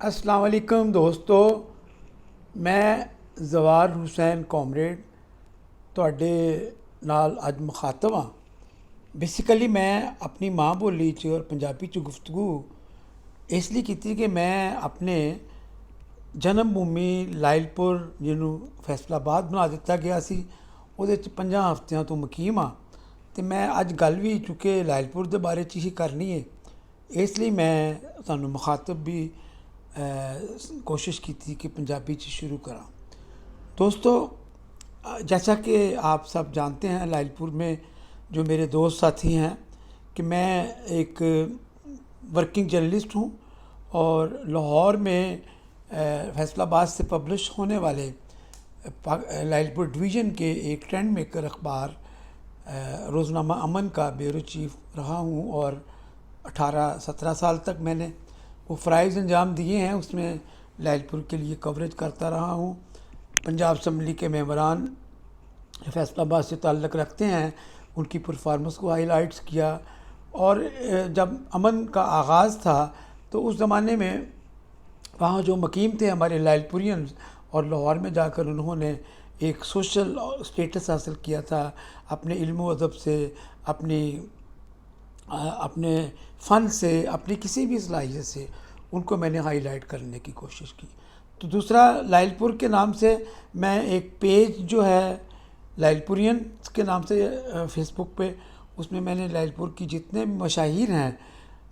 अस्सलाम वालेकुम दोस्तों, मैं जवार हुसैन कॉमरेड ਤੁਹਾਡੇ ਨਾਲ ਅੱਜ ਮੁਖਾਤਬ ਹਾਂ। ਬੇਸਿਕਲੀ ਮੈਂ ਆਪਣੀ ਮਾਂ ਬੋਲੀ 'ਚ ਔਰ ਪੰਜਾਬੀ 'ਚ ਗੁਫ਼ਤਗੂ ਇਸ ਲਈ ਕੀਤੀ ਕਿ ਮੈਂ ਆਪਣੇ ਜਨਮ ਭੂਮੀ ਲਾਇਲਪੁਰ, ਜਿਹਨੂੰ ਫੈਸਲਾਬਾਦ ਬਣਾ ਦਿੱਤਾ ਗਿਆ ਸੀ, ਉਹਦੇ 'ਚ 50 ਹਫ਼ਤਿਆਂ ਤੋਂ ਮੁਕੀਮ ਹਾਂ। ਅਤੇ ਮੈਂ ਅੱਜ ਗੱਲ ਵੀ ਚੁੱਕੇ ਲਾਇਲਪੁਰ ਦੇ ਬਾਰੇ 'ਚ ਹੀ ਕਰਨੀ ਹੈ, ਇਸ ਲਈ ਮੈਂ ਤੁਹਾਨੂੰ ਮੁਖਾਤਬ ਵੀ कोशिश की थी कि पंजाबी से शुरू करा। दोस्तों, जैसा कि आप सब जानते हैं, लायलपुर में जो मेरे दोस्त साथी हैं कि मैं एक वर्किंग जर्नलिस्ट हूँ और लाहौर में फैसलाबाद से पब्लिश होने वाले लायलपुर डिवीज़न के एक ट्रेंड मेकर अखबार रोज़नामा अमन का ब्यूरो चीफ रहा हूँ और 18-17 साल तक मैंने वो फ़राइज़ अंजाम दिए हैं। उसमें लायलपुर के लिए कवरेज करता रहा हूँ। पंजाब असम्बली के मेंबरान फैसलाबाद से ताल्लुक़ रखते हैं, उनकी परफॉर्मेंस को हाईलाइट्स किया। और जब अमन का आगाज़ था तो उस ज़माने में वहाँ जो मुकीम थे हमारे लायलपुरियंस, और लाहौर में जाकर उन्होंने एक सोशल स्टेटस हासिल किया था अपने इल्म व अदब से, अपने फ़न से, अपनी किसी भी सलाहियत से उनको मैंने हाईलाइट करने की कोशिश की। तो दूसरा, लायलपुर के नाम से मैं एक पेज जो है लायलपुरियन के नाम से फेसबुक पे, उसमें मैंने लायलपुर की जितने मशाहिर हैं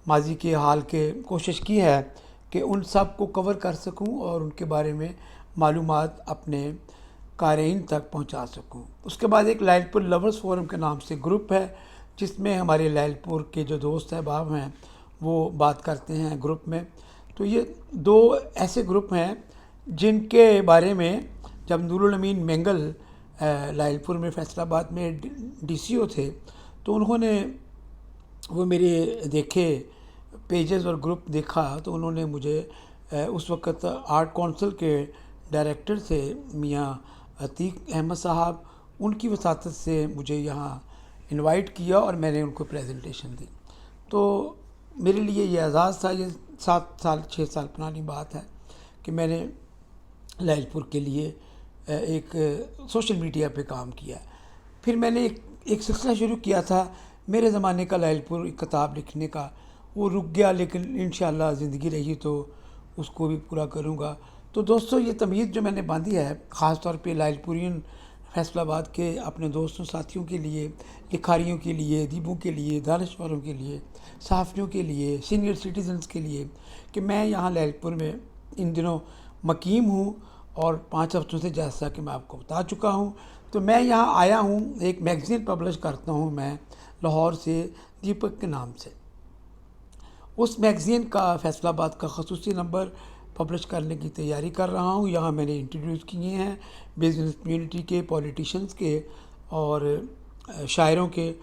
माजी के हाल के, कोशिश की है कि उन सब को कवर कर सकूं और उनके बारे में मालूमात अपने क़ारीन तक पहुंचा सकूं। उसके बाद एक लायलपुर लवर्स फोरम के नाम से ग्रुप है, जिसमें हमारे लायलपुर के जो दोस्त अहबाब हैं वो बात करते हैं ग्रुप में। तो ये दो ऐसे ग्रुप हैं जिनके बारे में जब नूरुल अमीन मेंगल लायलपुर में फैसलाबाद में डीसीओ थे, तो उन्होंने वो मेरे देखे पेजेस और ग्रुप देखा, तो उन्होंने मुझे उस वक़्त आर्ट कौंसिल के डायरेक्टर थे मियाँ अतीक अहमद साहब, उनकी वसातत से मुझे यहाँ इनवाइट किया और मैंने उनको प्रेजेंटेशन दी। तो मेरे लिए ये एजाज़ था। ये 6 साल पुरानी बात है कि मैंने लायलपुर के लिए एक सोशल मीडिया पे काम किया। फिर मैंने एक सिलसिला शुरू किया था मेरे ज़माने का लायलपुर, एक किताब लिखने का। वो रुक गया, लेकिन इंशाअल्लाह ज़िंदगी रही तो उसको भी पूरा करूँगा। तो दोस्तों, ये तमीज़ जो मैंने बांधी है ख़ास तौर पे लायलपुरियन फैसलाबाद के अपने दोस्तों साथियों के लिए, लिखारियों के लिए, अदीबों के लिए, दानिशवरों के लिए, सहाफ़ियों के लिए, सीनियर सिटीज़न्स के लिए, कि मैं यहाँ लायलपुर में इन दिनों मुकीम हूँ और 5 हफ्तों से, जैसा कि मैं आपको बता चुका हूँ, तो मैं यहाँ आया हूँ। एक मैगज़ीन पब्लिश करता हूँ मैं लाहौर से, दीपक के नाम से। उस मैगज़ीन का फैसलाबाद का ख़ुसूसी नंबर पब्लिश करने की तैयारी कर रहा हूँ। यहाँ मैंने इंटरव्यूज़ किए हैं बिज़नेस कम्युनिटी के, पॉलिटिशियंस के और शायरों के,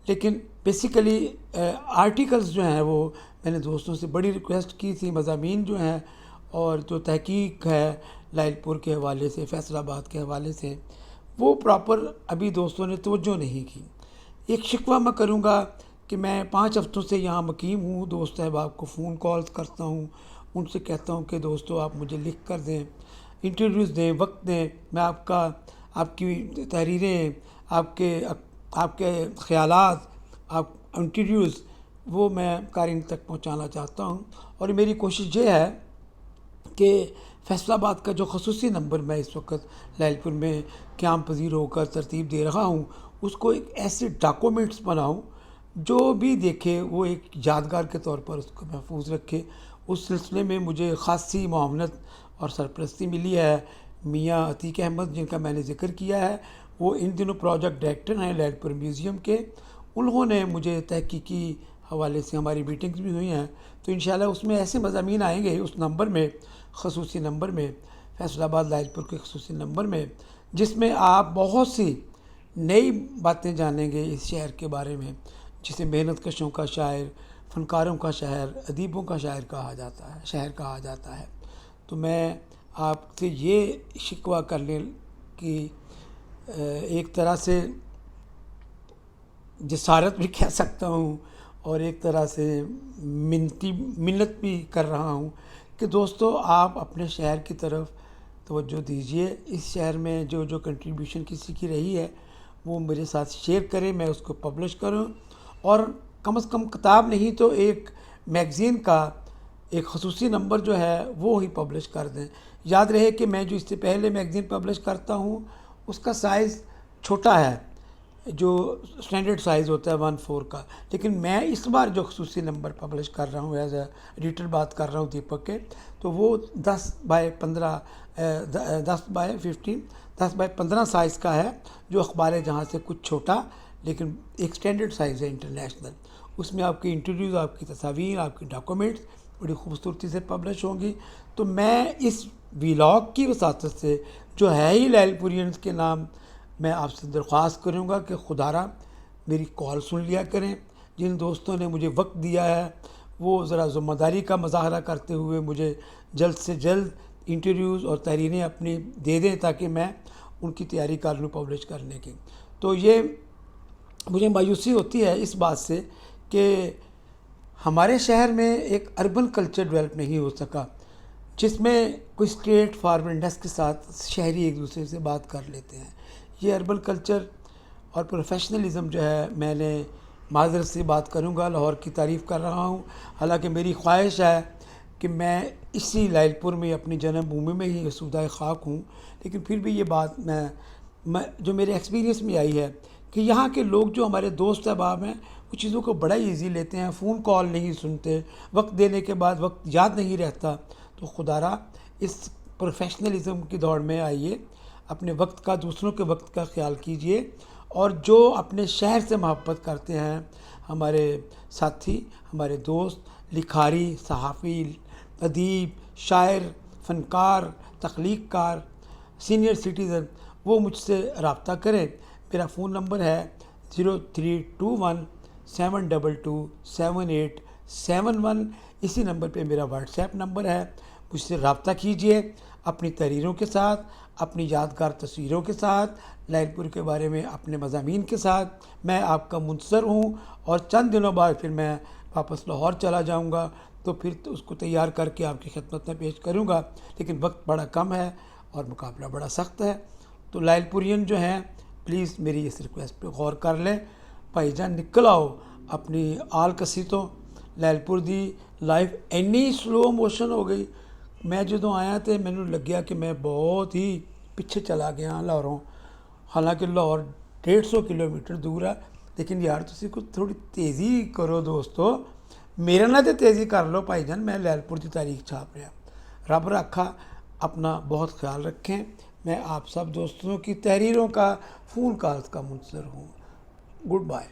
लेकिन बेसिकली आर्टिकल्स जो हैं वो मैंने दोस्तों से बड़ी रिक्वेस्ट की थी। मज़ामीन जो हैं और जो तहकीक है लायलपुर के हवाले से, फैसलाबाद के हवाले से, वो प्रॉपर अभी दोस्तों ने तवज्जो नहीं की। एक शिकवा मैं करूँगा कि मैं 5 हफ्तों से यहाँ मुकीम हूँ। दोस्त अहबाब को फ़ोन कॉल्स करता हूँ, उनसे कहता हूँ कि दोस्तों आप मुझे लिख कर दें, इंटरव्यूज़ दें, वक्त दें। मैं आपकी तहरीरें, आपके ख़यालात, आप इंटरव्यूज़, वो मैं क़ारीन तक पहुँचाना चाहता हूँ। और मेरी कोशिश ये है कि फैसलाबाद का जो ख़ुसूसी नंबर मैं इस वक्त लायलपुर में क़याम पज़ीर होकर तरतीब दे रहा हूँ, उसको एक ऐसे डॉक्यूमेंट्स बनाऊँ जो भी देखे वो एक यादगार के तौर पर उसको महफूज रखे। उस सिलसिले में मुझे ख़ासी मुआवनत और सरपरस्ती मिली है मियाँ अतीक अहमद, जिनका मैंने ज़िक्र किया है। वो इन दिनों प्रोजेक्ट डायरेक्टर हैं लायलपुर म्यूज़ियम के। उन्होंने मुझे तहकीकी हवाले से, हमारी मीटिंग्स भी हुई हैं, तो इंशाल्लाह उसमें ऐसे मज़ामीन आएंगे उस नंबर में, ख़ुसूसी नंबर में, फैसलाबाद लायलपुर के ख़ुसूसी नंबर में, जिसमें आप बहुत सी नई बातें जानेंगे इस शहर के बारे में, जिसे मेहनत कशों का शायर, फ़नकारों का शहर, अदीबों का शहर कहा जाता है। तो मैं आपसे ये शिकवा करने की एक तरह से जसारत भी कह सकता हूँ और एक तरह से मिन्नत भी कर रहा हूँ کہ دوستو آپ اپنے شہر کی طرف توجہ دیجئے. اس شہر میں جو کنٹریبیوشن کسی کی رہی ہے وہ میرے ساتھ شیئر کریں, میں اس کو پبلش کروں, اور کم از کم کتاب نہیں تو ایک میگزین کا ایک خصوصی نمبر جو ہے وہ ہی پبلش کر دیں. یاد رہے کہ میں جو اس سے پہلے میگزین پبلش کرتا ہوں اس کا سائز چھوٹا ہے, جو اسٹینڈرڈ سائز ہوتا ہے 1/4 کا, لیکن میں اس بار جو خصوصی نمبر پبلش کر رہا ہوں ایز اے ایڈیٹر بات کر رہا ہوں دیپک کے, تو وہ 10/15 10/15 سائز کا ہے, جو اخبار جہاں سے کچھ چھوٹا لیکن ایک اسٹینڈرڈ سائز ہے انٹرنیشنل. اس میں آپ کی انٹرویوز, آپ کی تصاویر, آپ کی ڈاکومنٹس بڑی خوبصورتی سے پبلش ہوں گی. تو میں اس ویلاگ کی وساطت سے جو ہے ہی لائل پورینز کے نام, میں آپ سے درخواست کروں گا کہ خدا را میری کال سن لیا کریں. جن دوستوں نے مجھے وقت دیا ہے وہ ذرا ذمہ داری کا مظاہرہ کرتے ہوئے مجھے جلد سے جلد انٹرویوز اور تحریریں اپنی دے دیں تاکہ میں ان کی تیاری کر لوں پبلش کرنے کی. تو یہ مجھے مایوسی ہوتی ہے اس بات سے کہ ہمارے شہر میں ایک اربن کلچر ڈیولپ نہیں ہو سکا جس میں کوئی اسٹریٹ فارورڈنس کے ساتھ شہری ایک دوسرے سے بات کر لیتے ہیں. یہ اربن کلچر اور پروفیشنلزم جو ہے, میں نے معذرت سے بات کروں گا, لاہور کی تعریف کر رہا ہوں, حالانکہ میری خواہش ہے کہ میں اسی لائل پور میں اپنی جنم بھومی میں ہی سودائے خاک ہوں, لیکن پھر بھی یہ بات میں جو میرے ایکسپیرینس میں آئی ہے کہ یہاں کے لوگ جو ہمارے دوست احباب ہیں وہ چیزوں کو بڑا ایزی لیتے ہیں, فون کال نہیں سنتے, وقت دینے کے بعد وقت یاد نہیں رہتا. تو خدا را اس پروفیشنلزم کی دوڑ میں آئیے, اپنے وقت کا, دوسروں کے وقت کا خیال کیجئے, اور جو اپنے شہر سے محبت کرتے ہیں, ہمارے ساتھی, ہمارے دوست, لکھاری, صحافی, ادیب, شاعر, فنکار, تخلیق کار, سینئر سٹیزن, وہ مجھ سے رابطہ کریں. میرا فون نمبر ہے 0321-722-7871. اسی نمبر پہ میرا واٹس ایپ نمبر ہے, مجھ سے رابطہ کیجئے اپنی تحریروں کے ساتھ, اپنی یادگار تصویروں کے ساتھ, لائل پور کے بارے میں اپنے مضامین کے ساتھ. میں آپ کا منتظر ہوں, اور چند دنوں بعد پھر میں واپس لاہور چلا جاؤں گا, تو پھر اس کو تیار کر کے آپ کی خدمت میں پیش کروں گا. لیکن وقت بڑا کم ہے اور مقابلہ بڑا سخت ہے, تو لائل پورین جو ہیں پلیز میری اس ریکویسٹ پہ غور کر لیں. بھائی جان نکل آؤ اپنی آل کسیتوں. لائل پور دی لائف اینی سلو موشن ہو گئی. میں جدوں آیا تو مینوں لگیا کہ میں بہت ہی پیچھے چلا گیا لاہوروں, حالانکہ لاہور 150 کلومیٹر دور ہے. لیکن یار تسی کچھ تھوڑی تیزی کرو دوستو, میرے نہ تے تیزی کر لو بھائی جان, میں لائل پور دی تاریخ چھاپ رہا. رب رکھا, اپنا بہت خیال رکھیں. میں آپ سب دوستوں کی تحریروں کا, فون کالز کا منتظر ہوں. Good bye.